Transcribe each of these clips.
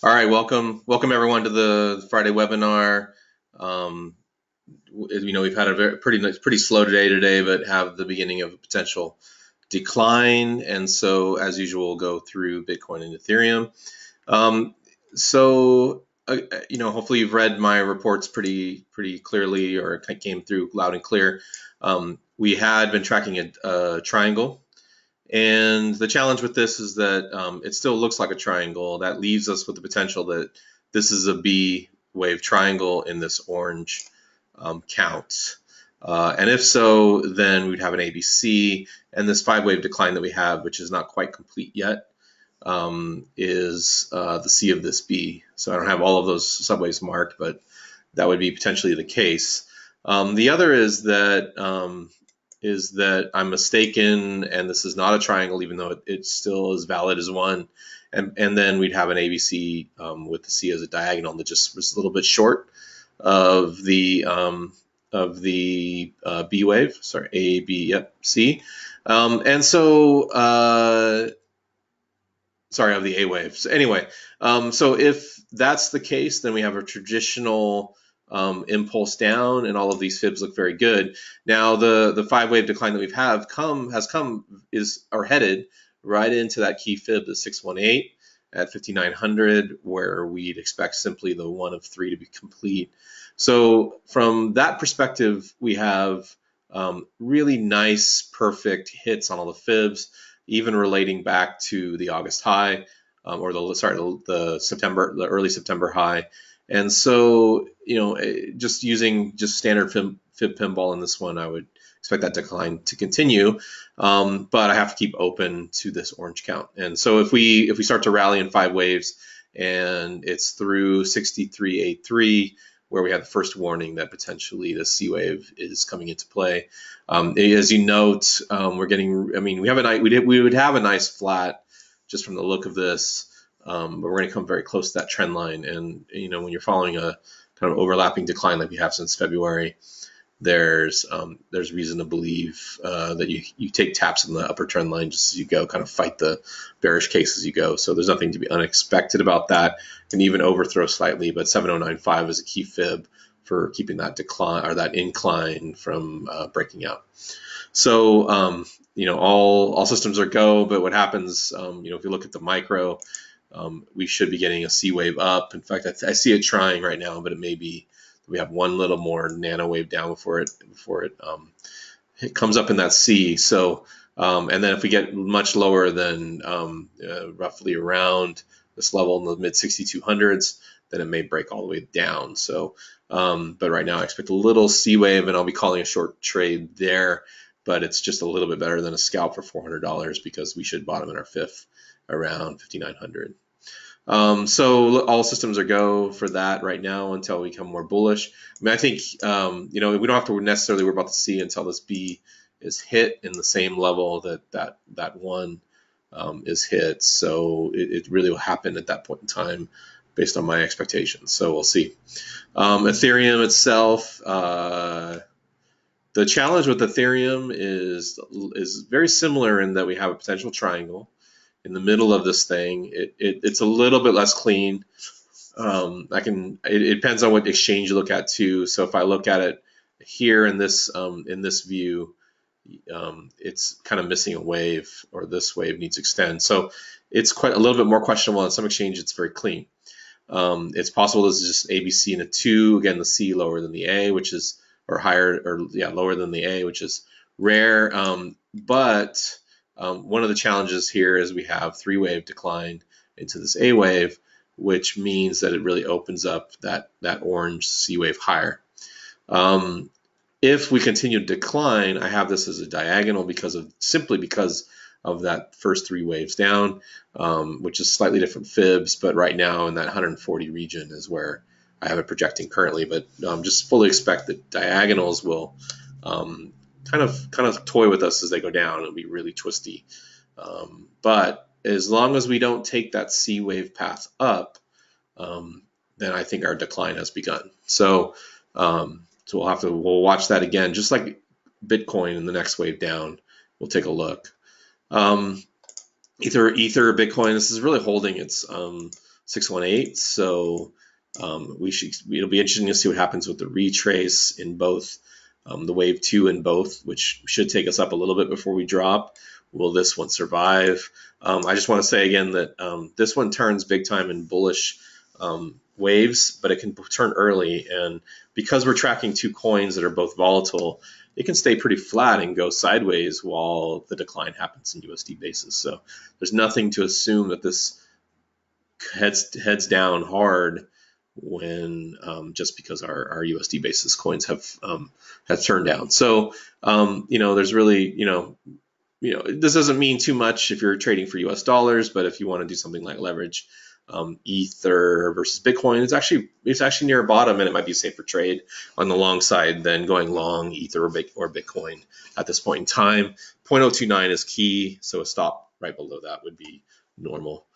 All right, welcome everyone to the Friday webinar. Um, we've had a pretty slow today, but have the beginning of a potential decline, and so as usual, we'll go through Bitcoin and Ethereum. Um, hopefully you've read my reports pretty clearly, or it came through loud and clear. We had been tracking a triangle. And the challenge with this is that it still looks like a triangle. That leaves us with the potential that this is a B wave triangle in this orange count. And if so, then we'd have an ABC. And this 5-wave decline that we have, which is not quite complete yet, is the C of this B. So I don't have all of those subwaves marked, but that would be potentially the case. The other is that I'm mistaken and this is not a triangle, even though it still is valid as one. And then we'd have an ABC with the C as a diagonal that just was a little bit short of the B wave. Sorry, A, B, yep, C. And so, sorry, of the A wave. So anyway, so if that's the case, then we have a traditional impulse down, and all of these fibs look very good. Now, the 5-wave decline that we've headed right into that key fib, the 618 at 5,900, where we'd expect simply the one of three to be complete. So from that perspective, we have really nice, perfect hits on all the fibs, even relating back to the August high, or the early September high. And so, just using standard fib pinball in this one, I would expect that decline to continue. But I have to keep open to this orange count. And so if we start to rally in 5 waves and it's through 63.83, where we have the first warning that potentially the C wave is coming into play. As you note, we're getting. I mean, we would have a nice flat just from the look of this, but we're going to come very close to that trend line. And when you're following a kind of overlapping decline like we have since February, there's reason to believe that you take taps on the upper trend line just as you go, kind of fight the bearish case as you go. So there's nothing to be unexpected about that. Can even overthrow slightly, but 7095 is a key fib for keeping that decline or that incline from breaking out. So all systems are go. But what happens, if you look at the micro, we should be getting a C wave up. In fact, I see it trying right now, but it may be we have one little more nano wave down before it comes up in that C. So and then if we get much lower than roughly around this level in the mid 6200s, then it may break all the way down. So but right now I expect a little C wave, and I'll be calling a short trade there. But it's just a little bit better than a scalp for $400 because we should bottom in our fifth around 5,900. So all systems are go for that right now until we become more bullish. I mean, I think we don't have to necessarily worry about the C until this B is hit in the same level that one is hit. So it really will happen at that point in time based on my expectations. So we'll see. Ethereum itself, the challenge with Ethereum is very similar in that we have a potential triangle in the middle of this thing. It's a little bit less clean. It depends on what exchange you look at too. So if I look at it here in this view, it's kind of missing a wave, or this wave needs to extend. So it's quite a little bit more questionable. On some exchange, it's very clean. It's possible this is just ABC and a 2. Again, the C lower than the A, which is lower than the A, which is rare. But one of the challenges here is we have 3-wave decline into this A wave, which means that it really opens up that orange C wave higher. If we continue to decline, I have this as a diagonal simply because of that first 3 waves down, which is slightly different fibs, but right now in that 140 region is where I have it projecting currently. But just fully expect that diagonals will kind of toy with us as they go down. It'll be really twisty. But as long as we don't take that C wave path up, then I think our decline has begun. So we'll watch that again, just like Bitcoin in the next wave down. We'll take a look. Ether, Bitcoin. This is really holding its 618. So it'll be interesting to see what happens with the retrace in both the wave 2 in both, which should take us up a little bit before we drop. Will this one survive? I just want to say again that this one turns big time in bullish waves, but it can turn early. And because we're tracking two coins that are both volatile, it can stay pretty flat and go sideways while the decline happens in USD basis. So there's nothing to assume that this heads down hard when just because our USD basis coins have turned down. So there's really this doesn't mean too much if you're trading for US dollars, but if you want to do something like leverage Ether versus Bitcoin, it's actually near a bottom, and it might be a safer trade on the long side than going long Ether or Bitcoin at this point in time. 0.029 is key, so a stop right below that would be normal.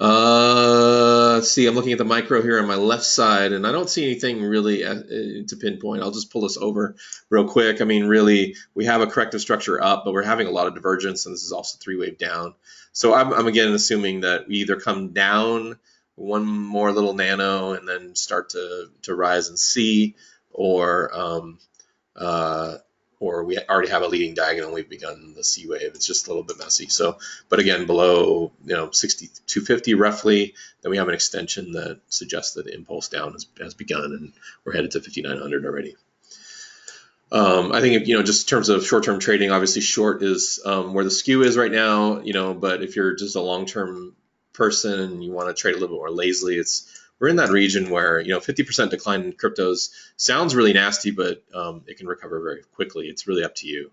Let's see, I'm looking at the micro here on my left side, and I don't see anything really to pinpoint. I'll just pull this over real quick. I mean, really, we have a corrective structure up, but we're having a lot of divergence, and this is also three-wave down. So I'm again assuming that we either come down one more little nano and then start to rise and see, or we already have a leading diagonal. We've begun the C wave. It's just a little bit messy. So, but again, below 6250 roughly, then we have an extension that suggests that the impulse down has begun, and we're headed to 5900 already. I think just in terms of short-term trading, obviously short is where the skew is right now. But if you're just a long-term person and you want to trade a little bit more lazily, we're in that region where 50% decline in cryptos sounds really nasty, but it can recover very quickly. It's really up to you.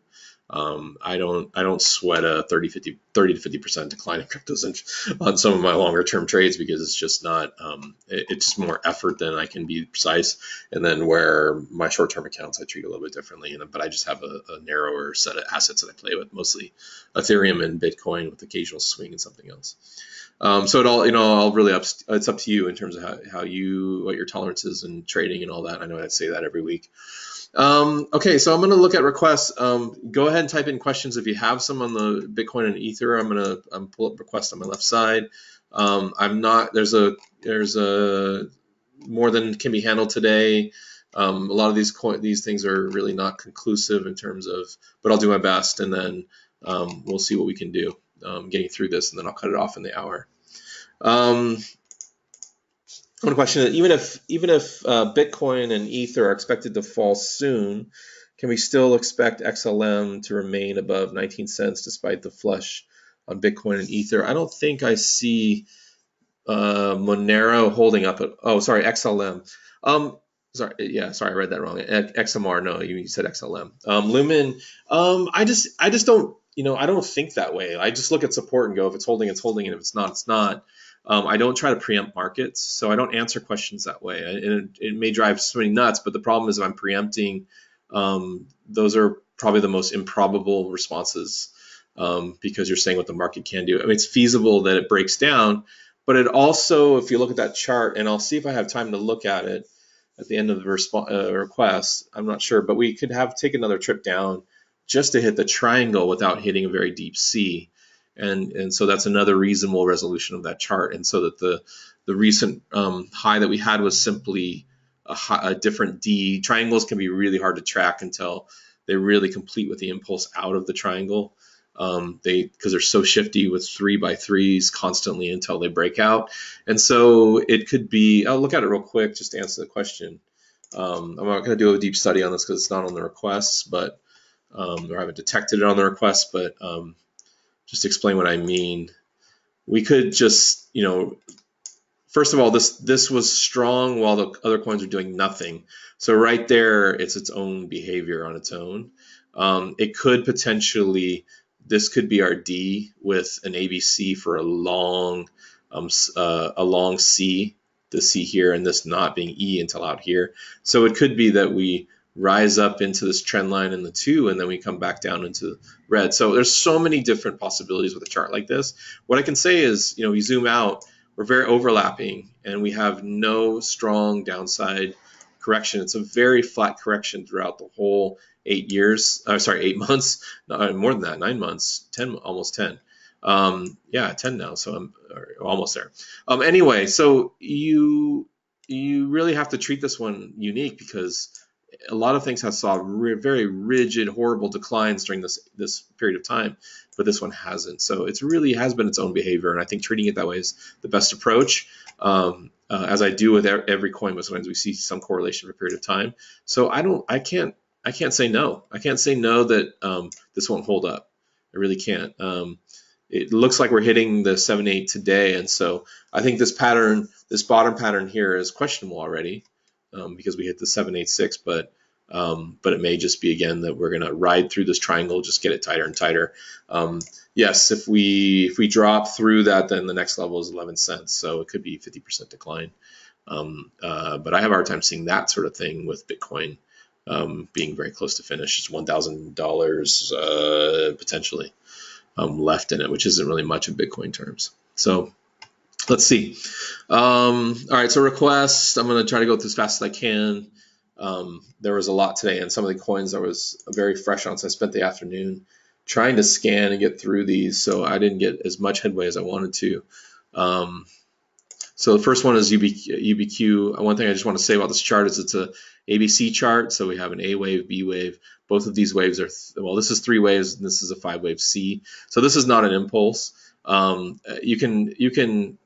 I don't sweat a 30 to 50% decline in cryptos on some of my longer term trades, because it's just not it's just more effort than I can be precise. And then where my short term accounts I treat a little bit differently, but I just have a narrower set of assets that I play with, mostly Ethereum and Bitcoin with occasional swing and something else. So it all really it's up to you in terms of what your tolerance is in trading and all that. I know I say that every week. Okay, so I'm going to look at requests. Go ahead and type in questions if you have some on the Bitcoin and Ether. I'm going to pull up requests on my left side. There's a more than can be handled today. A lot of these things are really not conclusive in terms of, but I'll do my best, and then we'll see what we can do getting through this, and then I'll cut it off in the hour. One question: even if Bitcoin and Ether are expected to fall soon, can we still expect XLM to remain above 19 cents despite the flush on Bitcoin and Ether? I don't think I see Monero holding up. XLM. Sorry, I read that wrong. XMR. No, you said XLM. Lumen. I just don't. I don't think that way. I just look at support and go, if it's holding, it's holding, and if it's not, it's not. I don't try to preempt markets, so I don't answer questions that way. And it may drive somebody nuts, but the problem is if I'm preempting, those are probably the most improbable responses, because you're saying what the market can do. I mean, it's feasible that it breaks down, but it also, if you look at that chart, and I'll see if I have time to look at it at the end of the request, I'm not sure, but we could take another trip down just to hit the triangle without hitting a very deep C. And so that's another reasonable resolution of that chart. And so that the recent high that we had was simply a different D. Triangles can be really hard to track until they really complete with the impulse out of the triangle. Because they're so shifty with 3x3s constantly until they break out. And so it could be, I'll look at it real quick just to answer the question. I'm not going to do a deep study on this because it's not on the requests, but or I haven't detected it on the request, but just to explain what I mean. We could just, first of all, this was strong while the other coins are doing nothing. So right there, it's its own behavior on its own. It could potentially, this could be our D with an ABC for a long C, the C here, and this not being E until out here. So it could be that we rise up into this trend line in the 2, and then we come back down into red. So there's so many different possibilities with a chart like this. What I can say is, we zoom out, we're very overlapping, and we have no strong downside correction. It's a very flat correction throughout the whole 8 months, more than that, 9 months, 10, almost 10. Yeah, 10 now, so I'm almost there. Anyway, so you really have to treat this one unique because a lot of things have saw very rigid, horrible declines during this period of time, but this one hasn't. So it's really has been its own behavior, and I think treating it that way is the best approach. As I do with every coin, but sometimes we see some correlation for a period of time. So I can't say no. I can't say no that this won't hold up. I really can't. It looks like we're hitting the 7-8 today, and so I think this pattern, this bottom pattern here, is questionable already because we hit the 7-8-6, but it may just be again that we're going to ride through this triangle, just get it tighter and tighter. Yes, if we drop through that, then the next level is 11 cents, so it could be 50% decline. But I have a hard time seeing that sort of thing with Bitcoin being very close to finish. It's $1,000 potentially left in it, which isn't really much in Bitcoin terms. So let's see. All right, so requests. I'm going to try to go through as fast as I can. There was a lot today, and some of the coins I was very fresh on, so I spent the afternoon trying to scan and get through these, so I didn't get as much headway as I wanted to. So the first one is UBQ. One thing I just want to say about this chart is it's a ABC chart. So we have an A wave, B wave. Both of these waves are, well, this is 3 waves and this is a 5-wave C. So this is not an impulse. You can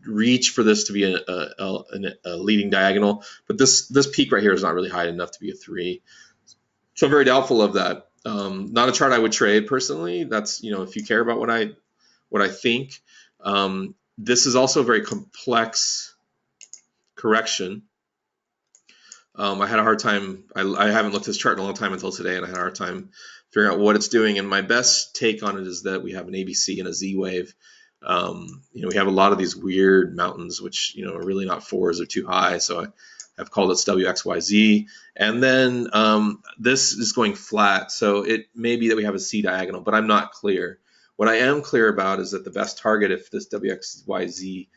reach for this to be a leading diagonal, but this peak right here is not really high enough to be a 3. So I'm very doubtful of that. Not a chart I would trade personally. That's, if you care about what I think. This is also a very complex correction. I had a hard time. I haven't looked at this chart in a long time until today, and I had a hard time figuring out what it's doing. And my best take on it is that we have an ABC and a Z wave. We have a lot of these weird mountains, which are really not 4s or too high. So I've called it WXYZ. And then this is going flat, so it may be that we have a C diagonal, but I'm not clear. What I am clear about is that the best target, if this WXYZ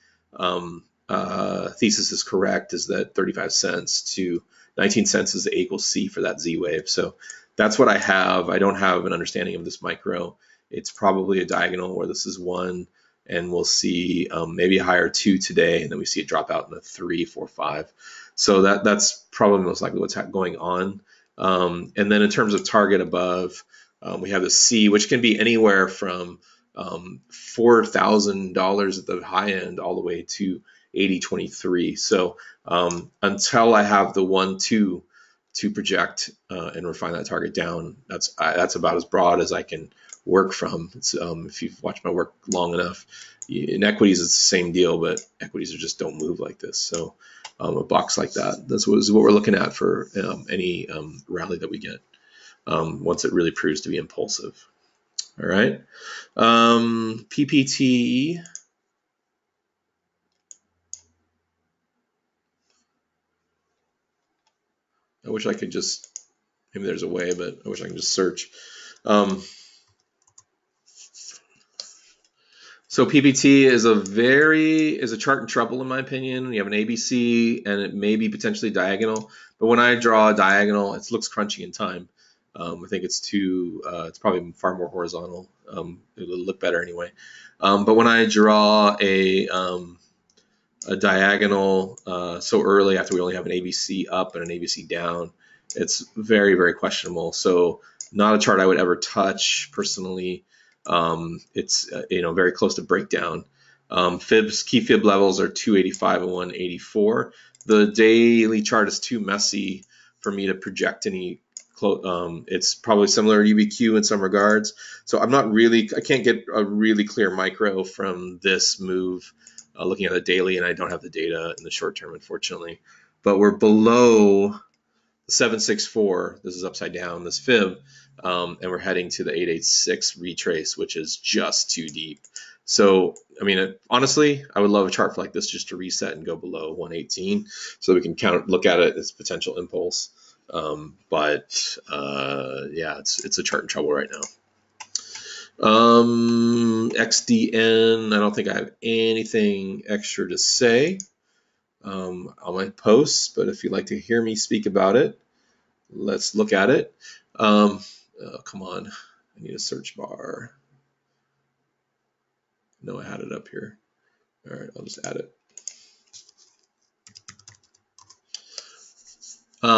thesis is correct, is that 35 cents to 19 cents is A equals C for that Z wave. So that's what I have. I don't have an understanding of this micro. It's probably a diagonal where this is 1, and we'll see maybe a higher 2 today, and then we see it drop out in a 3, 4, 5. So that's probably most likely what's going on. And then in terms of target above, we have the C, which can be anywhere from $4,000 at the high end all the way to 80.23. So until I have the 1-2 to project and refine that target down, that's about as broad as I can work from. If you've watched my work long enough, in equities it's the same deal, but equities just don't move like this. So a box like that, that's what we're looking at for any rally that we get once it really proves to be impulsive. All right, PPT. I wish I could just, maybe there's a way, but I wish I could just search. So PPT is a chart in trouble in my opinion. You have an ABC and it may be potentially diagonal, but when I draw a diagonal, it looks crunchy in time. I think it's it's probably far more horizontal. It'll look better anyway. But when I draw a diagonal so early after we only have an ABC up and an ABC down, it's very, very questionable. So not a chart I would ever touch personally. It's very close to breakdown. Key fib levels are 285 and 184. The daily chart is too messy for me to project any. It's probably similar to UBQ in some regards. So I can't get a really clear micro from this move looking at the daily, and I don't have the data in the short term, unfortunately. But we're below 764. This is upside down, this fib, and we're heading to the 886 retrace, which is just too deep. So, honestly, I would love a chart like this just to reset and go below 118 so we can look at it as potential impulse. But it's a chart in trouble right now. XDN, I don't think I have anything extra to say on my posts, but if you'd like to hear me speak about it, let's look at it. Come on, I need a search bar. No, I had it up here. All right, I'll just add it. We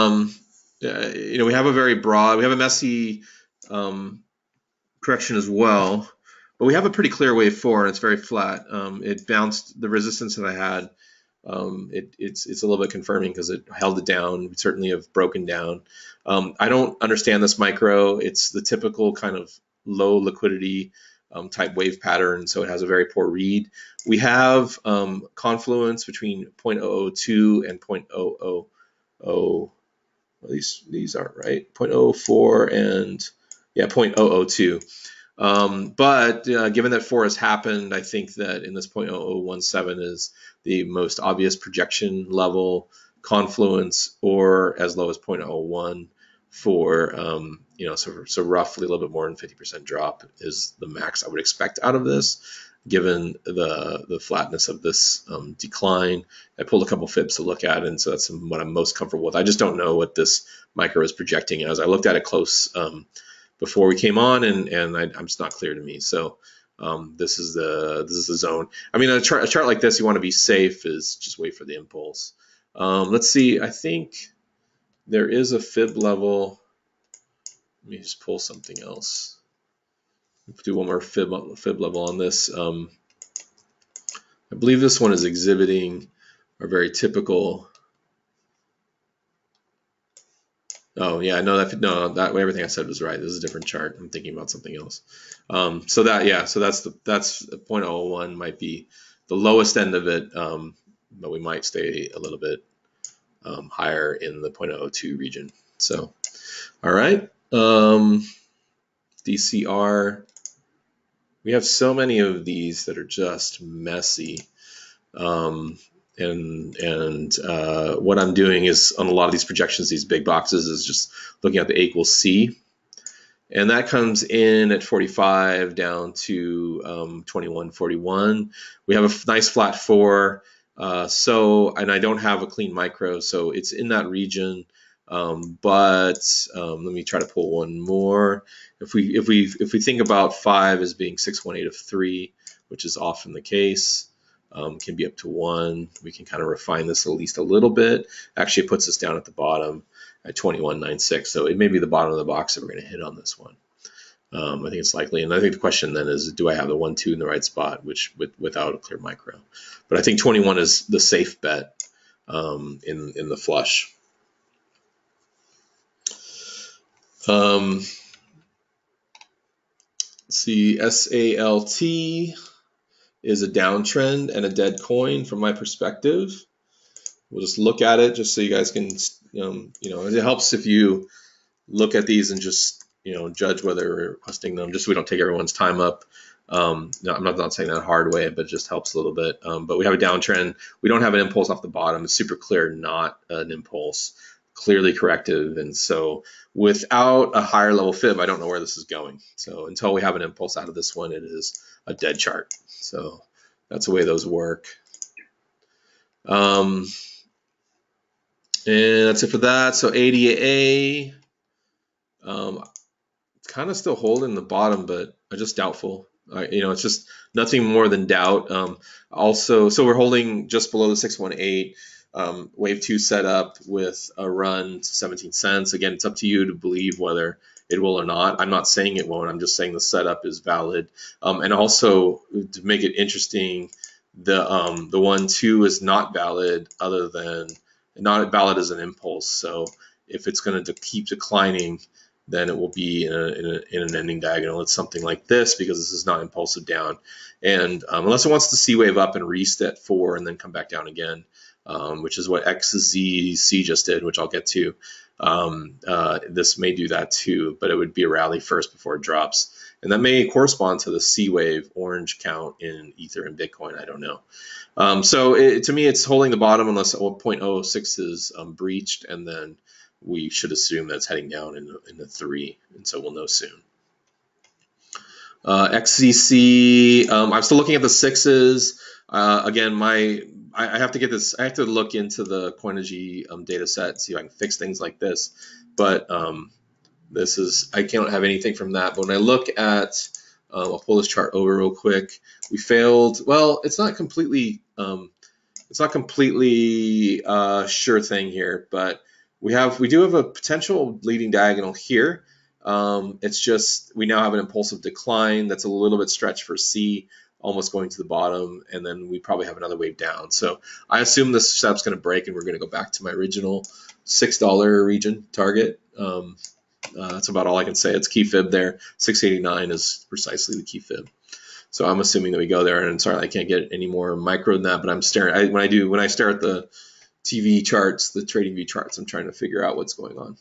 have a very broad, we have a messy correction as well, but we have a pretty clear wave 4, and it's very flat. It bounced the resistance that I had. It's a little bit confirming because it held it down. We certainly have broken down. I don't understand this micro. It's the typical kind of low liquidity type wave pattern, so it has a very poor read. We have confluence between 0.002 and 0.000. These aren't right. 0.04 and 0.002. But given that 4 has happened, I think that in this 0.0017 is the most obvious projection level, confluence, or as low as 0.01 for, so roughly a little bit more than 50% drop is the max I would expect out of this, given the flatness of this decline. I pulled a couple fibs to look at, and so that's what I'm most comfortable with. I just don't know what this micro is projecting as. I looked at it close before we came on, and I'm just not clear to me. So this is the zone. I mean, a chart like this, you want to be safe, is just wait for the impulse. Let's see. I think there is a fib level. Let me just pull something else. Do one more fib level on this. I believe this one is exhibiting our very typical. Oh yeah, no, that everything I said was right. This is a different chart. I'm thinking about something else. So that's 0.01 might be the lowest end of it, but we might stay a little bit higher in the 0.02 region. So, all right, DCR. We have so many of these that are just messy. And what I'm doing is on a lot of these projections, these big boxes, is just looking at the A equals C. And that comes in at 45 down to 21.41. We have a nice flat 4. And I don't have a clean micro, so it's in that region. But let me try to pull one more. If we think about 5 as being 618 of 3, which is often the case, can be up to 1. We can kind of refine this at least a little bit. Actually, it puts us down at the bottom at 21.96. So it may be the bottom of the box that we're going to hit on this one. I think it's likely, and I think the question then is, do I have the 1, 2 in the right spot, without a clear micro? But I think 21 is the safe bet in the flush. Let's see, SALT is a downtrend and a dead coin from my perspective. We'll just look at it just so you guys can, it helps if you look at these and just, judge whether we're requesting them, just so we don't take everyone's time up. No, I'm not saying that hard way, but it just helps a little bit. But we have a downtrend. We don't have an impulse off the bottom. It's super clear, not an impulse, clearly corrective. And so without a higher level fib, I don't know where this is going. So until we have an impulse out of this one, it is a dead chart. So that's the way those work. And that's it for that. So ADA, kind of still holding the bottom, but I'm just doubtful. It's just nothing more than doubt. Also, so we're holding just below the 618. Wave 2 set up with a run to 17 cents. Again, it's up to you to believe whether it will or not. I'm not saying it won't. I'm just saying the setup is valid. And also, to make it interesting, the 1-2 is not valid, other than not valid as an impulse. So if it's going to keep declining, then it will be in an ending diagonal. It's something like this, because this is not impulsive down. And unless it wants to C wave up and reset 4 and then come back down again, which is what XZC just did, which I'll get to. This may do that too, but it would be a rally first before it drops. And that may correspond to the C wave orange count in Ether and Bitcoin. I don't know. So to me, it's holding the bottom unless 0.06 is breached, and then we should assume that's heading down in the 3, and so we'll know soon. XCC, I'm still looking at the 6s. Again, I have to get this. I have to look into the Coinigy data set and see if I can fix things like this. But this is, I can't have anything from that. But when I look at I'll pull this chart over real quick. We failed. Well, it's not completely sure thing here, but we do have a potential leading diagonal here. It's just we now have an impulsive decline that's a little bit stretched for C, almost going to the bottom, and then we probably have another wave down. So I assume this setup's going to break, and we're going to go back to my original $6 region target. That's about all I can say. It's key fib there. 689 is precisely the key fib. So I'm assuming that we go there, and sorry, I can't get any more micro than that, but I'm staring. When I stare at the TV charts, the trading view charts, I'm trying to figure out what's going on.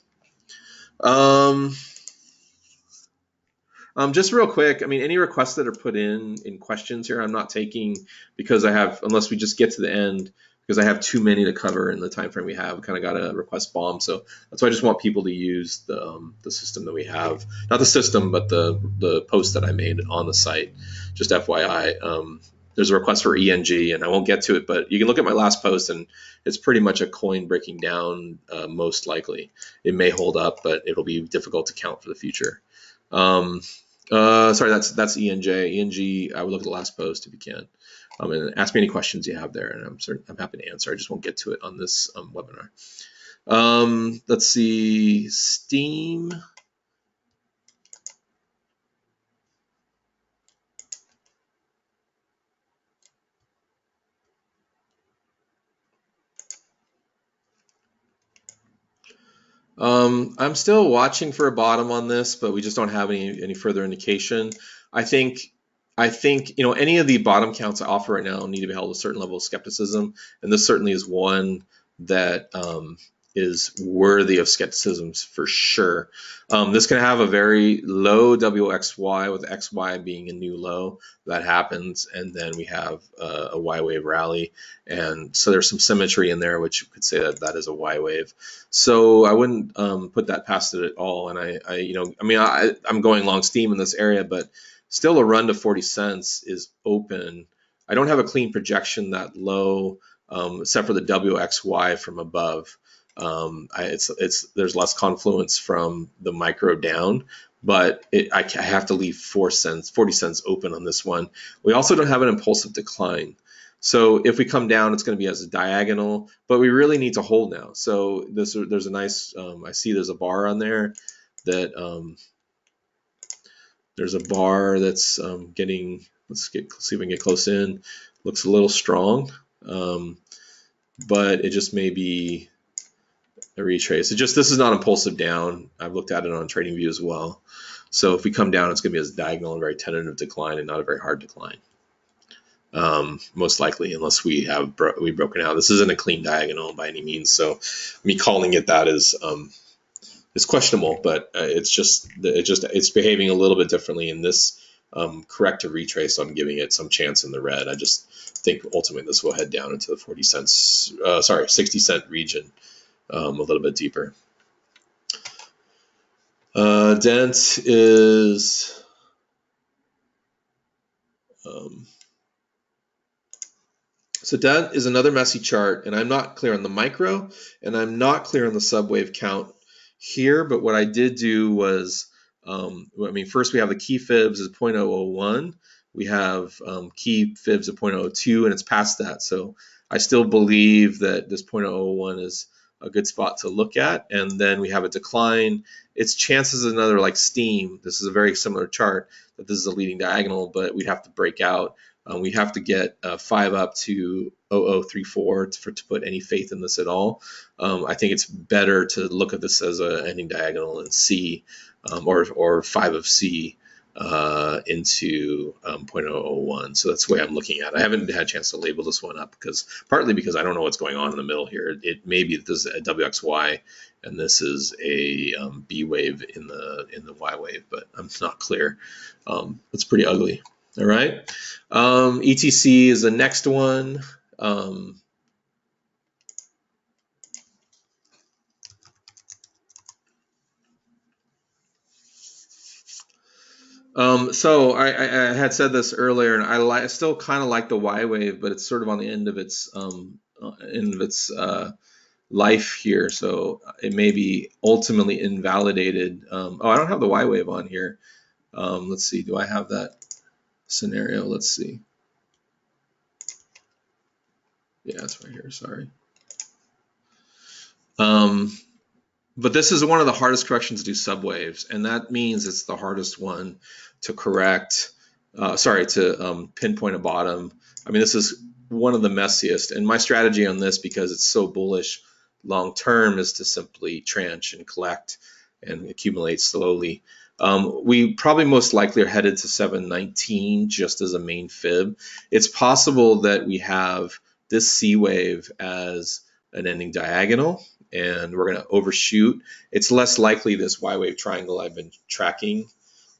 Just real quick, I mean, any requests that are put in questions here, I'm not taking because unless we just get to the end, because I have too many to cover in the time frame we have. Kind of got a request bomb, so that's why I just want people to use the system that we have, not the system, but the post that I made on the site. Just FYI, there's a request for ENG, and I won't get to it, but you can look at my last post, and it's pretty much a coin breaking down. Most likely, it may hold up, but it'll be difficult to count for the future. Sorry, that's ENJ. ENG, I would look at the last post if you can. And ask me any questions you have there, and I'm happy to answer. I just won't get to it on this webinar. Let's see, Steam. I'm still watching for a bottom on this, but we just don't have any further indication. I think any of the bottom counts I offer right now need to be held with a certain level of skepticism, and this certainly is one that is worthy of skepticism for sure. This can have a very low WXY with XY being a new low. That happens, and then we have a Y wave rally, and so there's some symmetry in there, which you could say that is a Y wave. So I wouldn't put that past it at all. And I'm going long Steam in this area, but still a run to 40 cents is open. I don't have a clean projection that low, except for the WXY from above. There's less confluence from the micro down, but I have to leave 40 cents open on this one. We also don't have an impulsive decline. So if we come down, it's going to be as a diagonal, but we really need to hold now. So there's a nice, I see there's a bar on there that, there's a bar that's getting, let's see if we can get close in. Looks a little strong, but it just may be a retrace. This is not impulsive down. I've looked at it on TradingView as well. So if we come down, it's going to be as diagonal and very tentative decline and not a very hard decline. Most likely, unless we've broken out. This isn't a clean diagonal by any means. So me calling it that is questionable, but it's behaving a little bit differently in this corrective retrace. So I'm giving it some chance in the red. I just think ultimately this will head down into the 60 cent region a little bit deeper. Dent is so Dent is another messy chart, and I'm not clear on the micro, and I'm not clear on the subwave count here. But what I did do was, first we have the key fibs is 0.001. We have key fibs of 0.02, and it's past that. So I still believe that this 0.001 is a good spot to look at. And then we have a decline. Its chances another like Steam. This is a very similar chart that this is a leading diagonal, but we'd have to break out. We have to get 5 up to 0034 to put any faith in this at all. I think it's better to look at this as an ending diagonal in C, or 5 of C into 0.001. So that's the way I'm looking at it. I haven't had a chance to label this one up partly because I don't know what's going on in the middle here. It may be that this is a WXY and this is a B wave in the Y wave, but I'm not clear. It's pretty ugly. All right. ETC is the next one. So I had said this earlier, and I still kind of like the Y wave, but it's sort of on the end of its life here, so it may be ultimately invalidated. I don't have the Y wave on here. Let's see, do I have that? scenario. Let's see. Yeah, it's right here. Sorry. But this is one of the hardest corrections to do subwaves, and that means it's the hardest one to correct. To pinpoint a bottom. I mean, this is one of the messiest. And my strategy on this, because it's so bullish long term, is to simply tranche and collect and accumulate slowly. We probably most likely are headed to 719 just as a main fib. It's possible that we have this C wave as an ending diagonal and we're going to overshoot. It's less likely this Y wave triangle I've been tracking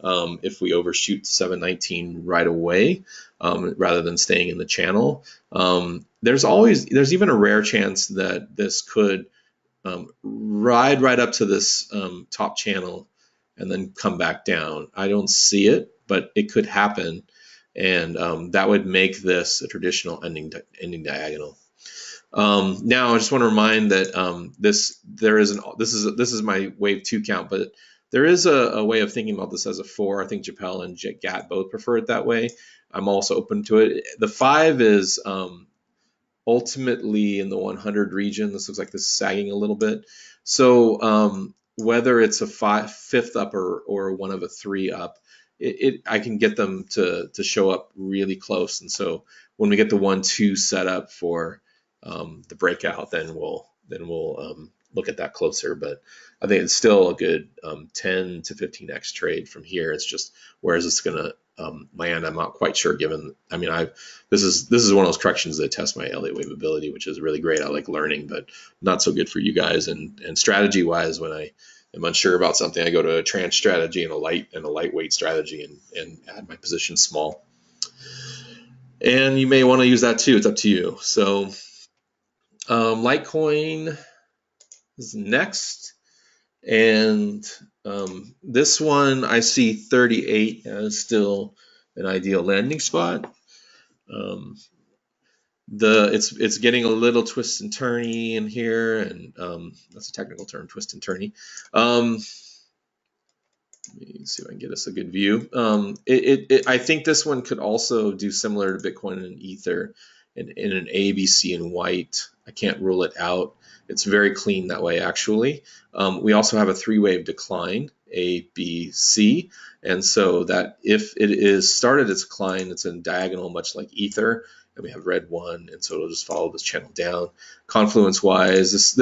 if we overshoot 719 right away rather than staying in the channel. There's even a rare chance that this could ride right up to this top channel and then come back down. I don't see it, but it could happen, and that would make this a traditional ending diagonal. Now, I just want to remind that this is my wave 2 count, but there is a way of thinking about this as a 4. I think Japel and Gat both prefer it that way. I'm also open to it. The 5 is ultimately in the 100 region. This looks like this is sagging a little bit. So whether it's a fifth up or one of a 3 up, I can get them to show up really close. And so when we get the 1-2 set up for the breakout, then we'll look at that closer. But I think it's still a good 10 to 15x trade from here. It's just where is this going to land? I'm not quite sure. Given, I mean, this is one of those corrections that test my Elliott wave ability, which is really great. I like learning, but not so good for you guys. And strategy wise, when I am unsure about something, I go to a tranche strategy and a lightweight strategy and add my position small. And you may want to use that too. It's up to you. So Litecoin is next, and this one I see 38 as still an ideal landing spot. It's getting a little twist and turny in here, and that's a technical term, twist and turny. Let me see if I can get us a good view. I think this one could also do similar to Bitcoin and Ether in an A, B, C, and white. I can't rule it out. It's very clean that way, actually. We also have a 3-wave decline, A, B, C. And so that if it is started its decline, it's in diagonal, much like Ether. And we have red 1, and so it'll just follow this channel down. Confluence-wise, this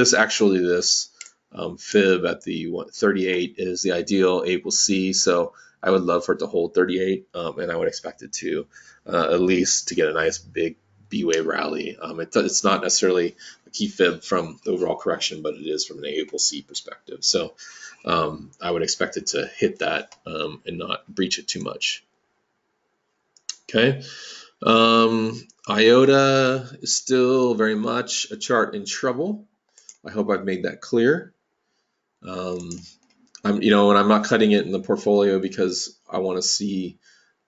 fib at the 38 is the ideal. A equals C, so I would love for it to hold 38, and I would expect it to at least to get a nice big B wave rally. It's not necessarily a key fib from the overall correction, but it is from an A equals C perspective. So I would expect it to hit that and not breach it too much. Okay. IOTA is still very much a chart in trouble. I hope I've made that clear. I'm not cutting it in the portfolio because I want to see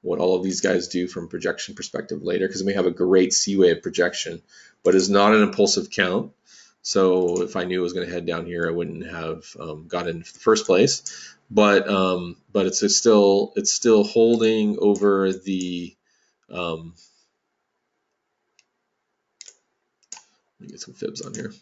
what all of these guys do from projection perspective later, because we have a great C wave projection, but it's not an impulsive count. So if I knew it was going to head down here, I wouldn't have got in the first place. But it's still holding over the. Let me get some fibs on here.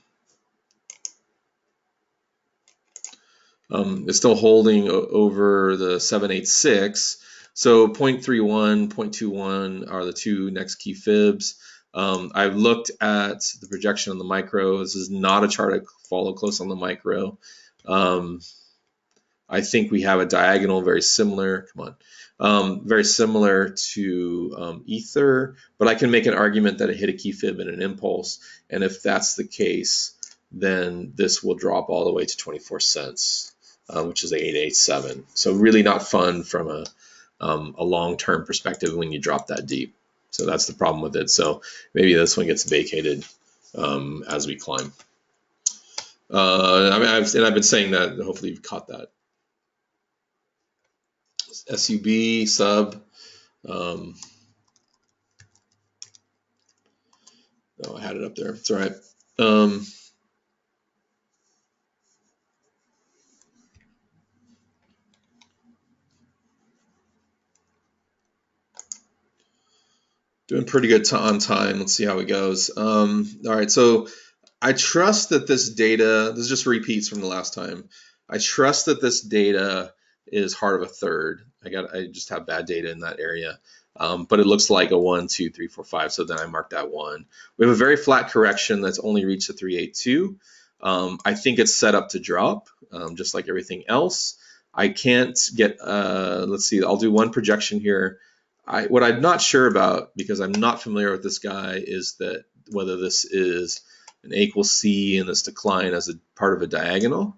It's still holding over the 786. So 0.31, 0.21 are the two next key fibs. I've looked at the projection on the micro. This is not a chart I follow close on the micro. I think we have a diagonal very similar. Very similar to Ether, but I can make an argument that it hit a key fib in an impulse, and if that's the case, then this will drop all the way to 24 cents, which is 887. So really not fun from a long-term perspective when you drop that deep. So that's the problem with it. So maybe this one gets vacated as we climb. I've been saying that. Hopefully you've caught that. SUB sub. Oh, I had it up there. It's all right. Doing pretty good on time. Let's see how it goes. All right, so I trust that this data, this just repeats from the last time. I trust that this data is heart of a third. I just have bad data in that area. But it looks like a 1, 2, 3, 4, 5. So then I mark that 1. We have a very flat correction that's only reached a 382. I think it's set up to drop, just like everything else. I can't get, let's see, I'll do one projection here. What I'm not sure about, because I'm not familiar with this guy, is that whether this is an A equals C and this decline as a part of a diagonal,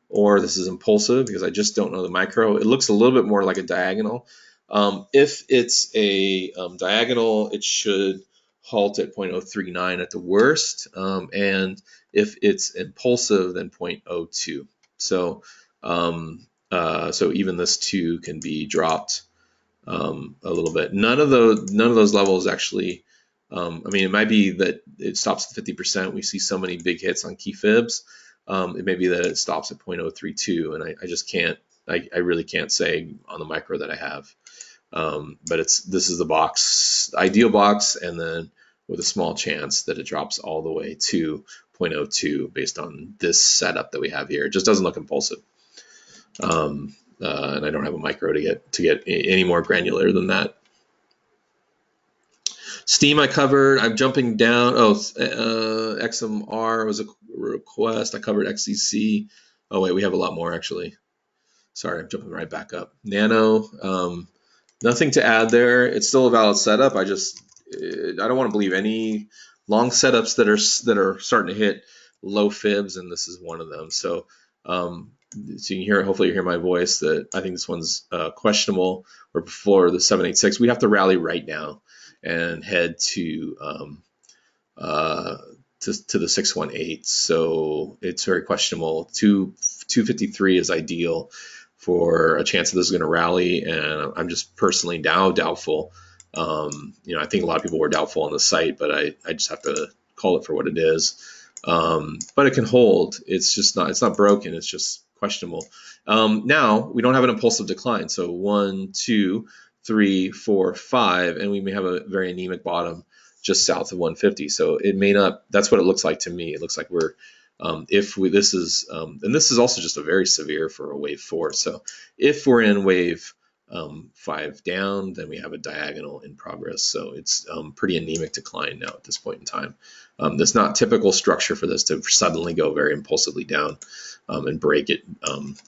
or this is impulsive, because I just don't know the micro. It looks a little bit more like a diagonal. If it's a diagonal, it should halt at 0.039 at the worst, and if it's impulsive, then 0.02. So so even this 2 can be dropped a little bit. None of those levels actually. I mean, it might be that it stops at 50%. We see so many big hits on key fibs. It may be that it stops at 0.032, and I just can't. I really can't say on the micro that I have. But this is the box, ideal box, and then with a small chance that it drops all the way to 0.02 based on this setup that we have here. It just doesn't look impulsive. And I don't have a micro to get any more granular than that. Steam I covered. I'm jumping down. XMR was a request. I covered XCC. Oh wait, we have a lot more actually. Sorry, I'm jumping right back up. Nano. Nothing to add there. It's still a valid setup. I don't want to believe any long setups that are starting to hit low fibs, and this is one of them. So so you can hear, hopefully you hear my voice, that I think this one's questionable. Or before the 786, we have to rally right now and head to the 618. So it's very questionable. 253 is ideal for a chance that this is going to rally, and I'm just personally now doubtful. I think a lot of people were doubtful on the site, but I just have to call it for what it is. But it can hold. It's not broken. It's just questionable. Now we don't have an impulsive decline. So 1, 2, 3, 4, 5, and we may have a very anemic bottom just south of 150. So it may not. That's what it looks like to me. It looks like we're this is and this is also just a very severe for a wave 4. So if we're in wave 5 down, then we have a diagonal in progress. So it's pretty anemic decline now at this point in time. There's not typical structure for this to suddenly go very impulsively down and break it.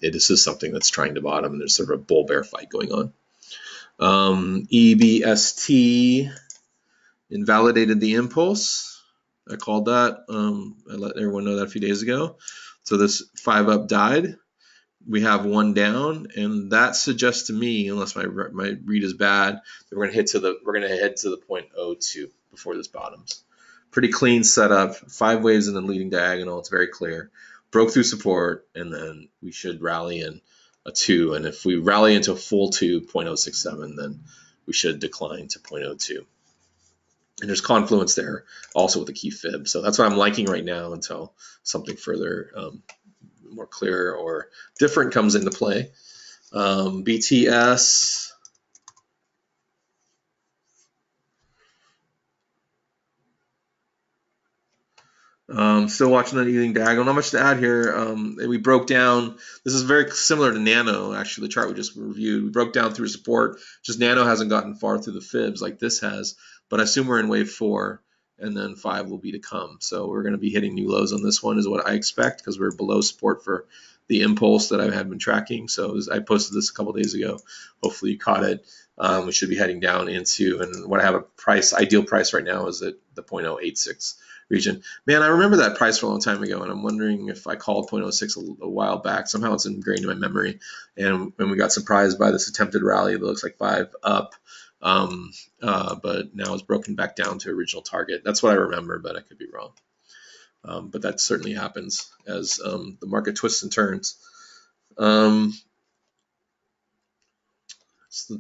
This is something that's trying to bottom, and there's sort of a bull bear fight going on. EBST invalidated the impulse. I called that. I let everyone know that a few days ago. So this 5 up died. We have 1 down, and that suggests to me, unless my read is bad, that we're going to head to the 0.02 before this bottoms. Pretty clean setup. 5 waves in the leading diagonal. It's very clear. Broke through support, and then we should rally in a 2. And if we rally into a full 2, 0.067, then we should decline to 0.02. And there's confluence there also with the key fib. So that's what I'm liking right now until something further more clear or different comes into play. BTS. Still watching that eating diagonal. Not much to add here. We broke down. This is very similar to Nano, actually, the chart we just reviewed. We broke down through support. Just Nano hasn't gotten far through the fibs like this has. But I assume we're in wave 4, and then 5 will be to come. So we're going to be hitting new lows on this one is what I expect, because we're below support for the impulse that I had been tracking. So I posted this a couple days ago. Hopefully you caught it. We should be heading down into, and what I have ideal price right now is at the 0.086 region. Man, I remember that price for a long time ago, and I'm wondering if I called 0.06 a while back. Somehow it's ingrained in my memory. And when we got surprised by this attempted rally that looks like 5 up, but now it's broken back down to original target. That's what I remember, but I could be wrong. But that certainly happens as the market twists and turns. Let's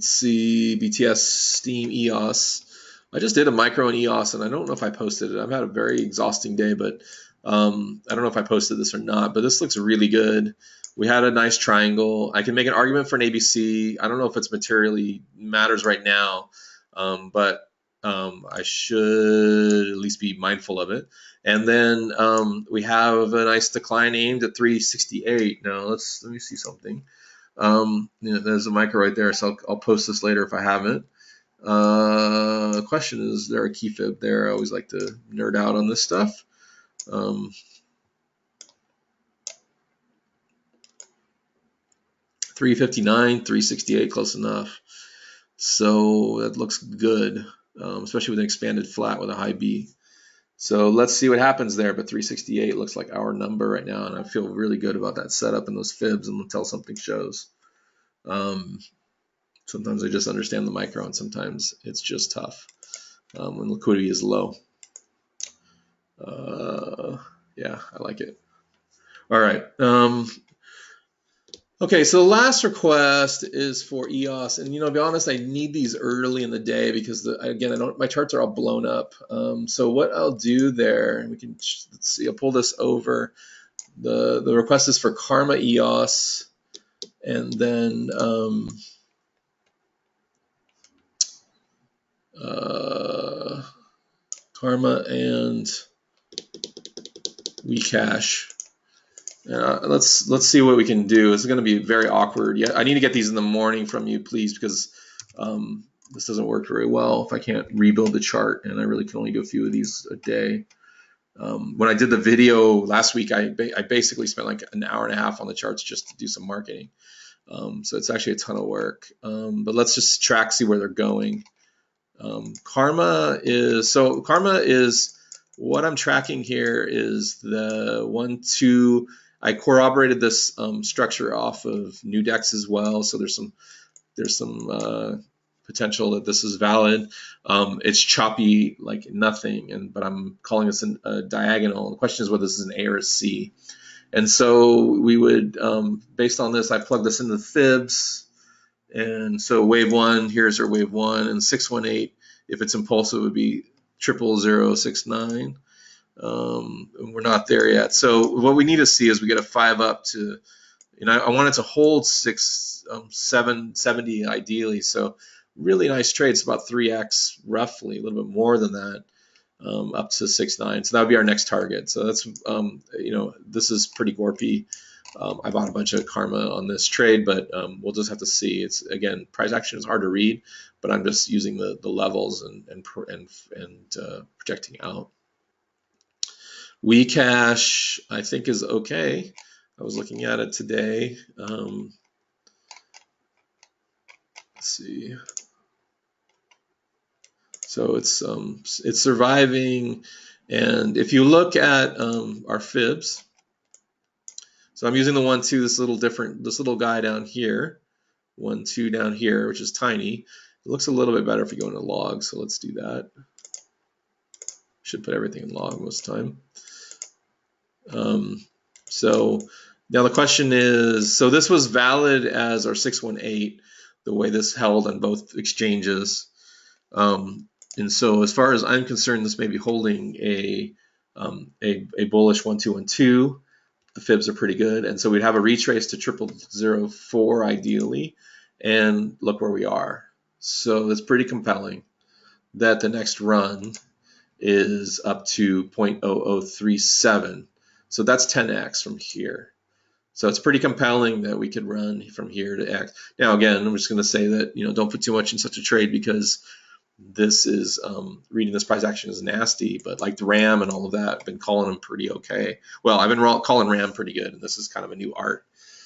see, BTS, Steam, EOS. I just did a micro in EOS, and I don't know if I posted it. I've had a very exhausting day, but I don't know if I posted this or not, but this looks really good. We had a nice triangle. I can make an argument for an ABC. I don't know if it's materially matters right now, but I should at least be mindful of it. And then we have a nice decline aimed at 368. Now let me see something. There's a micro right there, so I'll post this later if I haven't. The question is there a key fib there? I always like to nerd out on this stuff. 359, 368, close enough. So that looks good, especially with an expanded flat with a high B. So let's see what happens there. But 368 looks like our number right now, and I feel really good about that setup and those fibs until something shows. Sometimes I just understand the micro, and sometimes it's just tough when liquidity is low. Yeah, I like it. All right. Okay, so the last request is for EOS, and to be honest, I need these early in the day because again, my charts are all blown up. So what I'll do there, let's see, I'll pull this over. The request is for Karma EOS, and then Karma and WeCash. Let's see what we can do. This is going to be very awkward. Yeah, I need to get these in the morning from you, please, because this doesn't work very well if I can't rebuild the chart, and I really can only do a few of these a day. When I did the video last week, I basically spent like an hour and a half on the charts just to do some marketing. So it's actually a ton of work. But let's just see where they're going. Karma is what I'm tracking here is the 1-2. I corroborated this structure off of Nudex as well, so there's some potential that this is valid. It's choppy like nothing, but I'm calling this a diagonal. The question is whether this is an A or a C. And so we would, based on this, I plug this into the fibs. And so wave 1, here's our wave 1, and 618, if it's impulsive, would be 00069. And we're not there yet. So what we need to see is we get a 5 up to, I want it to hold 770 ideally. So really nice trade. It's about 3x roughly, a little bit more than that, up to 6.9. So that would be our next target. So that's, this is pretty gorpy. I bought a bunch of Karma on this trade, but we'll just have to see. It's, again, price action is hard to read, but I'm just using the levels and projecting out. WeCash, I think, is okay. I was looking at it today. Let's see. So it's surviving, and if you look at our fibs, so I'm using the 1-2. This little guy down here, 1-2 down here, which is tiny. It looks a little bit better if we go into log. So let's do that. Should put everything in log most of the time. So now the question is, so this was valid as our 618, the way this held on both exchanges. And so as far as I'm concerned, this may be holding a bullish 1-2-1-2. The fibs are pretty good. And so we'd have a retrace to 0004 ideally, and look where we are. So it's pretty compelling that the next run is up to 0.0037. So that's 10x from here. So it's pretty compelling that we could run from here to X. Now, again, I'm just going to say that, don't put too much in such a trade because this is, reading this price action is nasty, but like the RAM and all of that, I've been calling them pretty okay. Well, I've been calling RAM pretty good, and this is kind of a new art.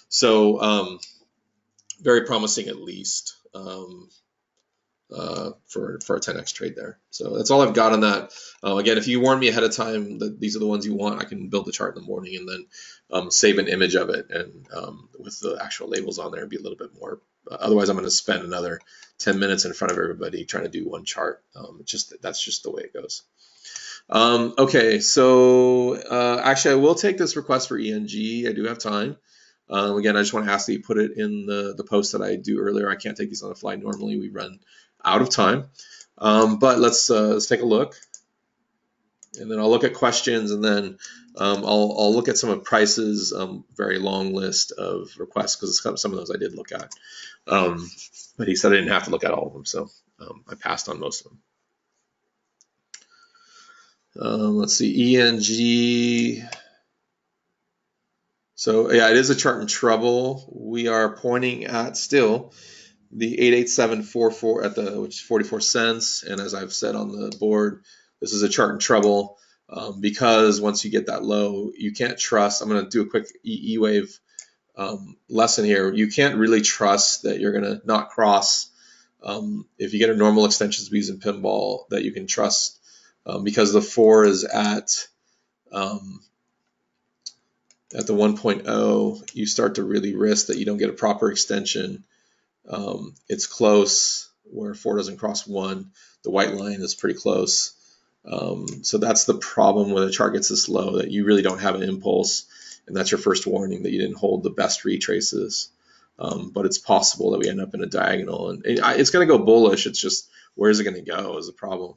So very promising at least. For a 10x trade there. So that's all I've got on that. Again, if you warn me ahead of time that these are the ones you want, I can build the chart in the morning and then save an image of it and with the actual labels on there and be a little bit more. Otherwise, I'm going to spend another 10 minutes in front of everybody trying to do one chart. That's just the way it goes. Okay, so actually, I will take this request for ENG. I do have time. Again, I just want to ask that you put it in the post that I do earlier. I can't take these on the fly. Normally, we run out of time, but let's take a look, and then I'll look at questions, and then I'll look at some of Price's very long list of requests because some of those I did look at, but he said I didn't have to look at all of them, so I passed on most of them. Let's see, ENG. So yeah, it is a chart in trouble. We are pointing at still the 88744 at the, which is 44 cents. And as I've said on the board, this is a chart in trouble because once you get that low, you can't trust. I'm going to do a quick E-wave lesson here. You can't really trust that you're going to not cross. If you get a normal extension speeds in pinball, that you can trust because the 4 is at the 1.0, you start to really risk that you don't get a proper extension. It's close where 4 doesn't cross 1. The white line is pretty close. So that's the problem when a chart gets this low, that you really don't have an impulse, and that's your first warning that you didn't hold the best retraces. But it's possible that we end up in a diagonal, and it's going to go bullish. It's just where's it going to go is the problem,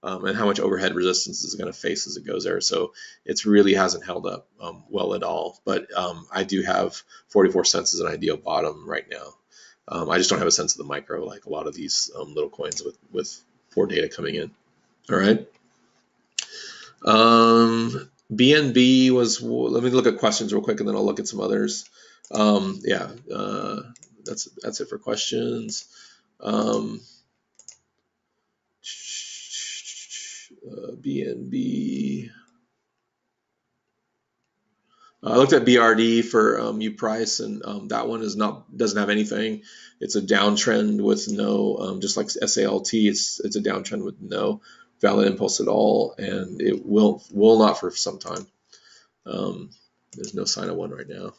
and how much overhead resistance is it going to face as it goes there. So it really hasn't held up well at all. But I do have 44 cents as an ideal bottom right now. I just don't have a sense of the micro like a lot of these little coins with 4 data coming in. All right. BNB was, let me look at questions real quick and then I'll look at some others. Yeah, that's it for questions. BNB. I looked at BRD for U price, and that one doesn't have anything. It's a downtrend with no, just like SALT, it's a downtrend with no valid impulse at all, and it will not for some time. There's no sign of one right now.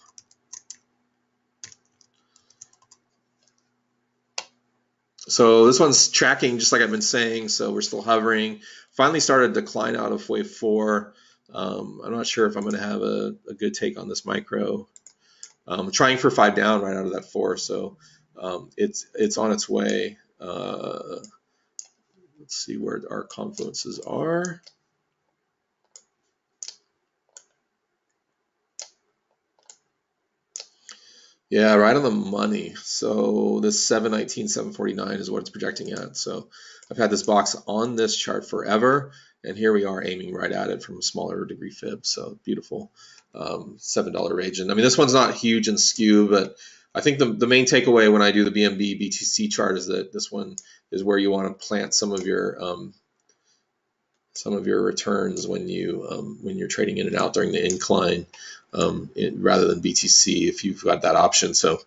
So this one's tracking just like I've been saying, so we're still hovering. Finally started a decline out of wave 4. I'm not sure if I'm going to have a good take on this micro. Trying for 5 down right out of that 4, so it's on its way. Let's see where our confluences are. Yeah, right on the money. So this 719, 749 is what it's projecting at. So I've had this box on this chart forever, and here we are aiming right at it from a smaller degree fib. So beautiful. $7 region. I mean, this one's not huge and skew, but I think the main takeaway when I do the BNB BTC chart is that this one is where you want to plant some of your returns when you're trading in and out during the incline, rather than BTC if you've got that option. So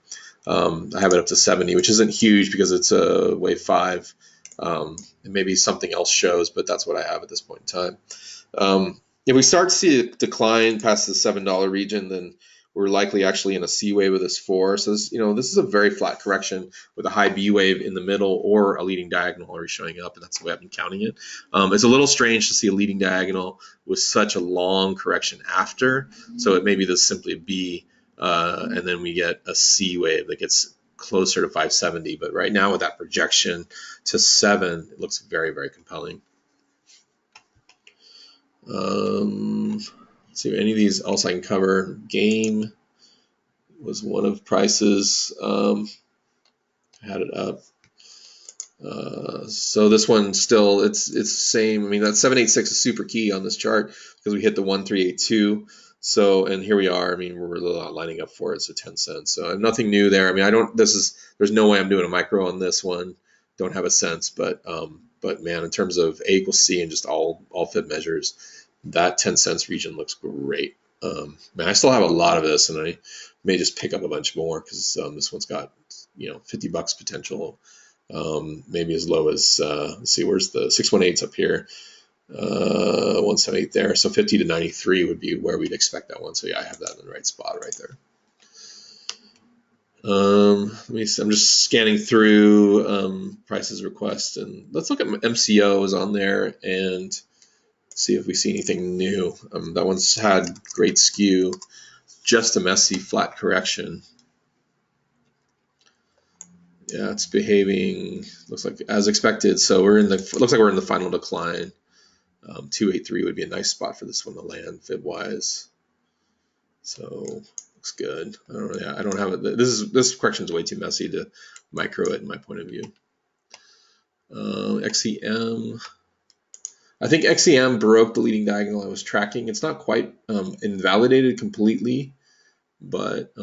I have it up to 70, which isn't huge because it's a wave 5. And maybe something else shows, but that's what I have at this point in time. If we start to see a decline past the $7 region, then we're likely actually in a C wave of this 4. So this is a very flat correction with a high B wave in the middle or a leading diagonal already showing up, and that's the way I've been counting it. It's a little strange to see a leading diagonal with such a long correction after. So it may be this simply a B, and then we get a C wave that gets closer to 570. But right now with that projection to 7, it looks very, very compelling. Let's see if any of these else I can cover. Game was one of Price's. I had it up. So this one still, it's the same. I mean, that 786 is super key on this chart because we hit the 1382. So, and here we are. I mean, we're lining up for it. So 10 cents. So nothing new there. I mean, there's no way I'm doing a micro on this one. Don't have a sense, but man, in terms of A equals C and just all fib measures, that 10 cents region looks great. Man, I still have a lot of this, and I may just pick up a bunch more because this one's got $50 potential. Maybe as low as let's see, where's the 618's up here, 178 there, so 50 to 93 would be where we'd expect that one. So yeah, I have that in the right spot right there. Let me see. I'm just scanning through Price's request, and let's look at MCOs on there and see if we see anything new. That one's had great skew, just a messy flat correction. Yeah, it's behaving, looks like as expected. So looks like we're in the final decline. 283 would be a nice spot for this one to land fib wise. So looks good. I don't have it. This correction is way too messy to micro it in my point of view. XEM. I think XEM broke the leading diagonal I was tracking. It's not quite invalidated completely, but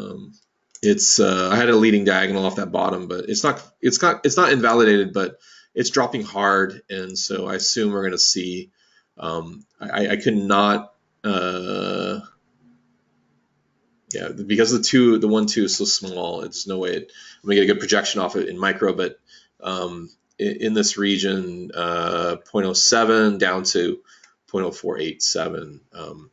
it's I had a leading diagonal off that bottom, but it's not invalidated, but it's dropping hard, and so I assume we're going to see. I could not. Yeah, because the 1-2 is so small, it's no way I'm gonna get a good projection off it in micro, but in this region, 0.07 down to 0.0487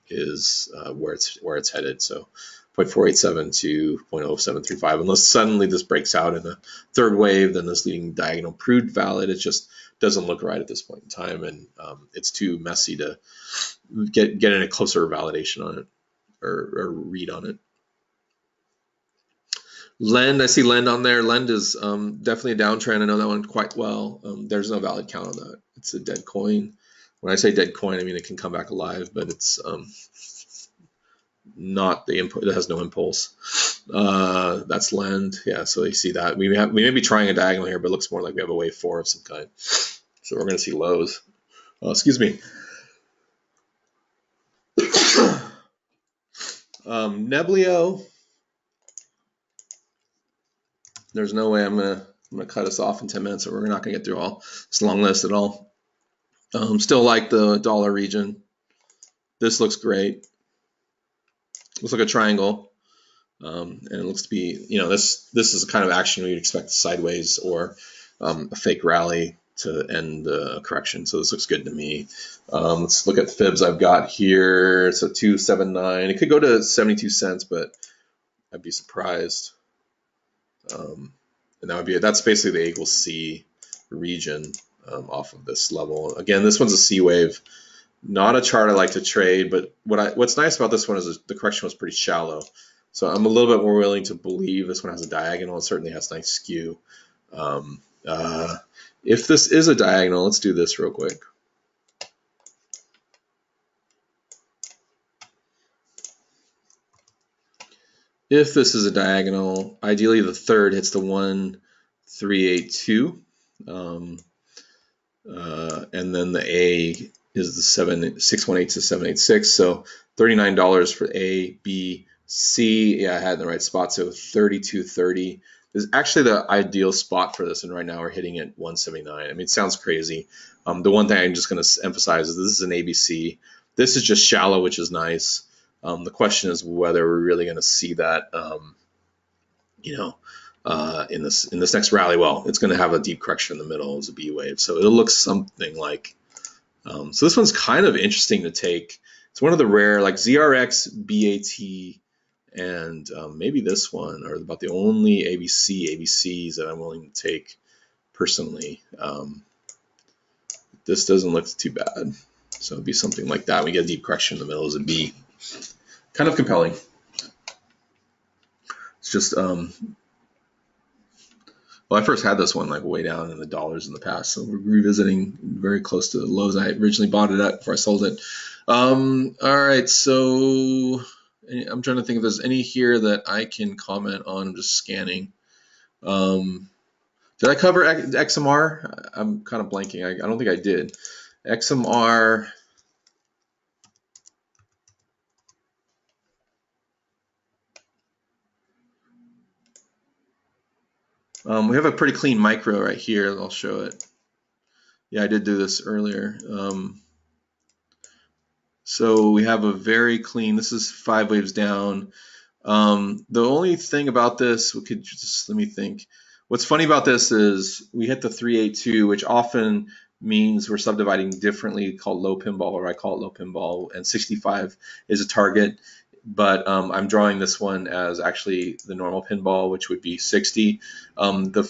is where it's headed. So 0.487 to 0.0735. Unless suddenly this breaks out in a third wave, then this leading diagonal proved valid. It just doesn't look right at this point in time, and it's too messy to get in a closer validation on it or read on it. Lend, I see Lend on there. Lend is definitely a downtrend. I know that one quite well. There's no valid count on that. It's a dead coin. When I say dead coin, I mean it can come back alive, but it's not the impulse. It has no impulse. That's Lend. Yeah, so you see that. We may be trying a diagonal here, but it looks more like we have a wave 4 of some kind. So we're going to see lows. Excuse me. Neblio. There's no way I'm gonna cut us off in 10 minutes, so we're not gonna get through all this long list at all. Still like the dollar region. This looks great. Looks like a triangle, and it looks to be, this is the kind of action we'd expect sideways or a fake rally to end a correction. So this looks good to me. Let's look at the fibs I've got here. So 279. It could go to 72 cents, but I'd be surprised. And that's basically the A equals C region off of this level. Again, this one's a C wave, not a chart I like to trade, but what's nice about this one is the correction was pretty shallow. So I'm a little bit more willing to believe this one has a diagonal. It certainly has nice skew. If this is a diagonal, let's do this real quick. If this is a diagonal, ideally the third hits the 1,382, and then the A is the 618 to 786. So $39 for A, B, C. Yeah, I had in the right spot. So 32.30 is actually the ideal spot for this, and right now we're hitting it 179. I mean, it sounds crazy. The one thing I'm just going to emphasize is this is an ABC. This is just shallow, which is nice. The question is whether we're really going to see that, in this next rally. Well, it's going to have a deep correction in the middle as a B wave, so it'll look something like. So this one's kind of interesting to take. It's one of the rare, like ZRX, BAT, and maybe this one are about the only ABCs that I'm willing to take personally. This doesn't look too bad. So it'd be something like that. We get a deep correction in the middle as a B. Kind of compelling. It's just, well, I first had this one like way down in the dollars in the past. So we're revisiting very close to the lows I originally bought it at before I sold it. All right, so I'm trying to think if there's any here that I can comment on. I'm just scanning. Did I cover XMR? I'm kind of blanking. I don't think I did. XMR. We have a pretty clean micro right here. I'll show it. Yeah, I did do this earlier. So we have a very clean, this is 5 waves down. The only thing about this, we could just, let me think. What's funny about this is we hit the 382, which often means we're subdividing differently, called low pinball, or I call it low pinball, and 65 is a target. But I'm drawing this one as actually the normal pinball, which would be 60. So we got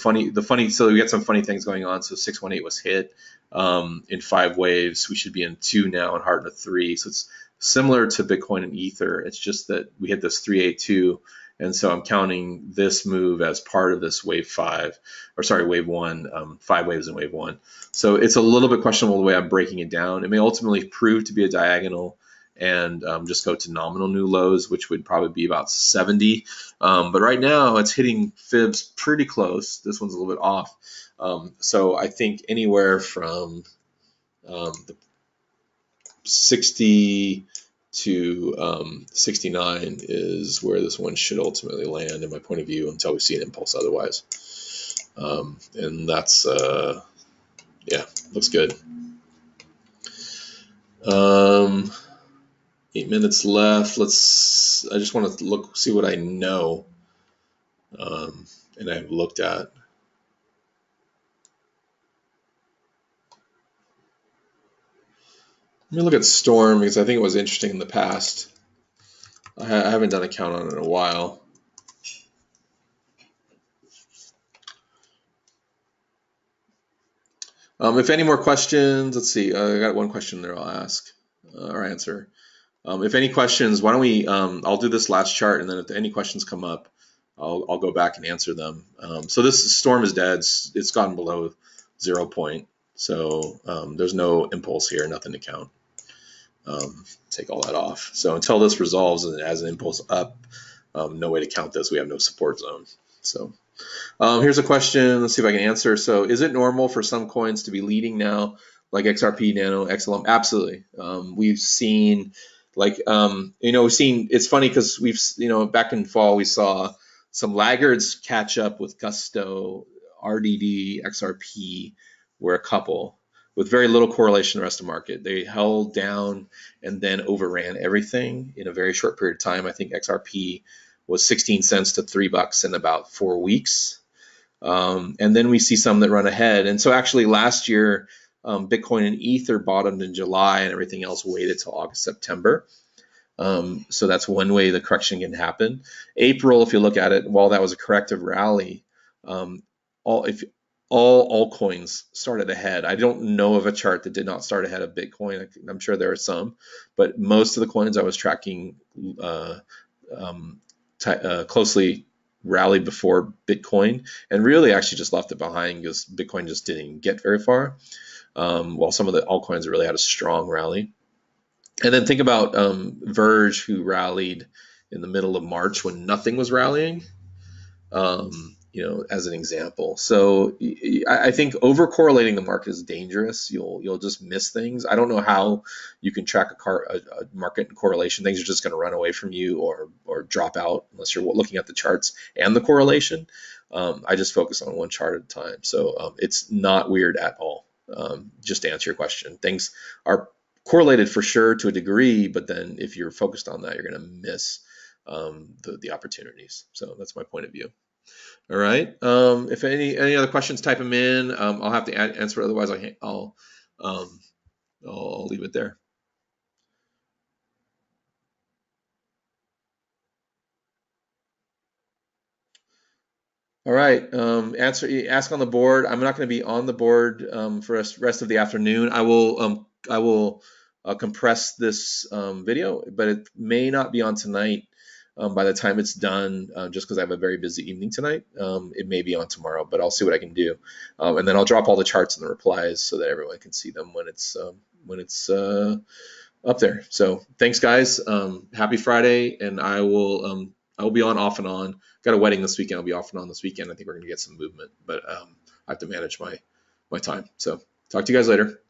some funny things going on. So 618 was hit in 5 waves. We should be in 2 now and hard in a 3. So it's similar to Bitcoin and Ether. It's just that we hit this 382. And so I'm counting this move as part of this wave 5, or sorry, wave 1, 5 waves in wave 1. So it's a little bit questionable the way I'm breaking it down. It may ultimately prove to be a diagonal and just go to nominal new lows, which would probably be about 70. But right now it's hitting fibs pretty close. This one's a little bit off. So I think anywhere from the 60 to 69 is where this one should ultimately land, in my point of view, until we see an impulse otherwise. And that's, yeah, looks good. 8 minutes left. I just want to see what I know, and I've looked at. Let me look at Storm because I think it was interesting in the past. I haven't done a count on it in a while. If any more questions, let's see. I got one question there I'll ask or answer. If any questions, why don't we, I'll do this last chart, and then if any questions come up, I'll go back and answer them. So this Storm is dead. It's gone below 0 point. So there's no impulse here, nothing to count. Take all that off. So until this resolves as an impulse up, no way to count this. We have no support zone. So here's a question. Let's see if I can answer. So is it normal for some coins to be leading now, like XRP, Nano, XLM? Absolutely. We've seen, it's funny because back in fall, we saw some laggards catch up with Gusto, RDD, XRP, were a couple with very little correlation to the rest of the market. They held down and then overran everything in a very short period of time. I think XRP was 16 cents to $3 in about 4 weeks. And then we see some that run ahead. And so actually last year, Bitcoin and Ether bottomed in July and everything else waited till August, September. So that's one way the correction can happen. April, if you look at it, while that was a corrective rally, all altcoins started ahead. I don't know of a chart that did not start ahead of Bitcoin. I'm sure there are some, but most of the coins I was tracking closely rallied before Bitcoin, and really actually just left it behind because Bitcoin just didn't get very far, while some of the altcoins really had a strong rally. And then think about Verge, who rallied in the middle of March when nothing was rallying, as an example. So I think over correlating the market is dangerous. You'll just miss things. I don't know how you can track a market correlation. Things are just going to run away from you or drop out unless you're looking at the charts and the correlation. I just focus on one chart at a time. So it's not weird at all. Just to answer your question, things are correlated for sure to a degree, but then if you're focused on that, you're going to miss the opportunities. So that's my point of view. All right. If any other questions, type them in. I'll have to answer. Otherwise, I'll leave it there. All right. Ask on the board. I'm not going to be on the board for the rest of the afternoon. I will compress this video, but it may not be on tonight. By the time it's done, just because I have a very busy evening tonight, it may be on tomorrow, but I'll see what I can do. And then I'll drop all the charts and the replies so that everyone can see them when it's up there. So thanks, guys. Happy Friday, and I will be on off and on. Got a wedding this weekend. I'll be off and on this weekend. I think we're going to get some movement, but I have to manage my time. So talk to you guys later.